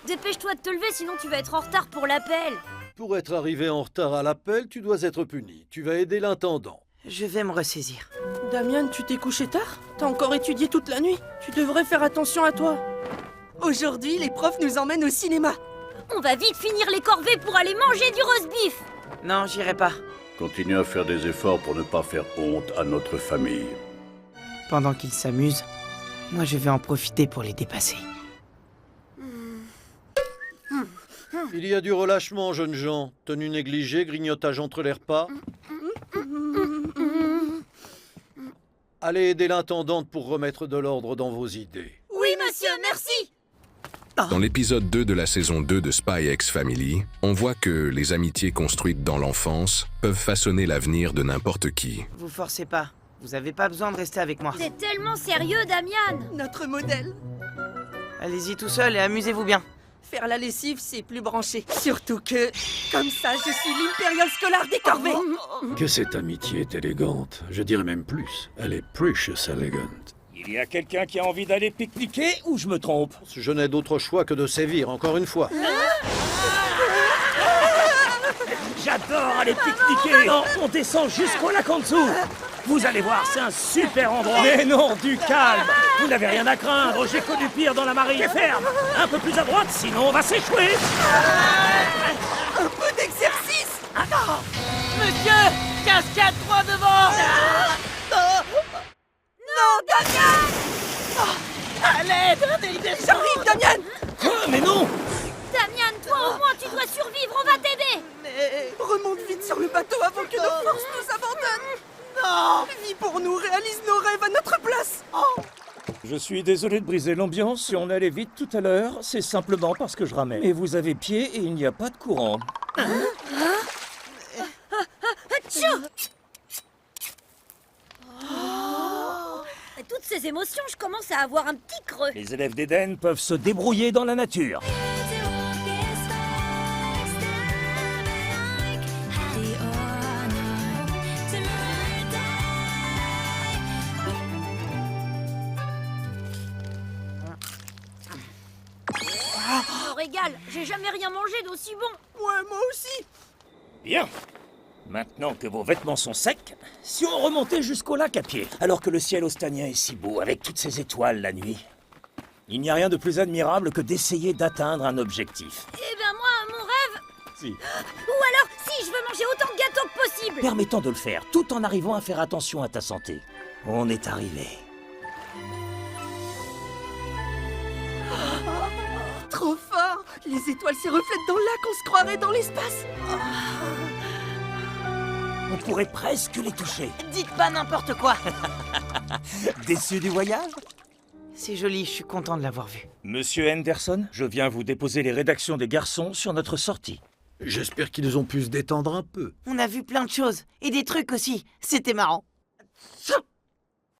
Dépêche-toi de te lever, sinon tu vas être en retard pour l'appel. Pour être arrivé en retard à l'appel, tu dois être puni. Tu vas aider l'intendant. Je vais me ressaisir. Damian, tu t'es couché tard? T'as encore étudié toute la nuit? Tu devrais faire attention à toi. Aujourd'hui, les profs nous emmènent au cinéma. On va vite finir les corvées pour aller manger du roast beef. Non, j'irai pas. Continue à faire des efforts pour ne pas faire honte à notre famille. Pendant qu'ils s'amusent, moi je vais en profiter pour les dépasser. Il y a du relâchement, jeunes gens. Tenue négligée, grignotage entre les repas. Allez aider l'intendante pour remettre de l'ordre dans vos idées. Oui, monsieur, merci. Dans l'épisode 2 de la saison 2 de Spy X Family, on voit que les amitiés construites dans l'enfance peuvent façonner l'avenir de n'importe qui. Vous forcez pas. Vous avez pas besoin de rester avec moi. T'es tellement sérieux, Damian. Notre modèle. Allez-y tout seul et amusez-vous bien. Faire la lessive, c'est plus branché. Surtout que, comme ça, je suis l'impérial scolaire des corvées. Que cette amitié est élégante. Je dirais même plus. Elle est precious elegant. Il y a quelqu'un qui a envie d'aller pique-niquer ou je me trompe? Je n'ai d'autre choix que de sévir, encore une fois. J'adore aller pique-niquer. Non, on descend jusqu'au lac en dessous. Vous allez voir, c'est un super endroit. Mais non, du calme. Vous n'avez rien à craindre. J'ai connu pire dans la marine. Et ferme. Un peu plus à droite, sinon on va s'échouer. Un peu d'exercice. Monsieur, cascade 3 devant. Non, Damian. À l'aide, J'arrive, Damian. Quoi? Mais non. Damian, toi au moins tu dois survivre, on va t'aider. Mais remonte vite sur le bateau avant que nos forces nous abandonnent. Non. Vis pour nous, réalise nos rêves à notre place. Je suis désolé de briser l'ambiance. Si on allait vite tout à l'heure, c'est simplement parce que je ramais. Et vous avez pied et il n'y a pas de courant. Tchou. Toutes ces émotions, je commence à avoir un petit creux. Les élèves d'Éden peuvent se débrouiller dans la nature. Je me régale, j'ai jamais rien mangé d'aussi bon. Ouais, moi aussi. Bien. Maintenant que vos vêtements sont secs, si on remontait jusqu'au lac à pied, alors que le ciel austanien est si beau avec toutes ces étoiles la nuit, il n'y a rien de plus admirable que d'essayer d'atteindre un objectif. Eh ben moi, mon rêve... Si. Ou alors, si je veux manger autant de gâteaux que possible. Permettant de le faire, tout en arrivant à faire attention à ta santé. On est arrivé. Trop fort. Les étoiles se reflètent dans le lac, on se croirait dans l'espace. On pourrait presque les toucher. Dites pas n'importe quoi. Déçu du voyage? C'est joli, je suis content de l'avoir vu. Monsieur Henderson, je viens vous déposer les rédactions des garçons sur notre sortie. J'espère qu'ils ont pu se détendre un peu. On a vu plein de choses. Et des trucs aussi. C'était marrant.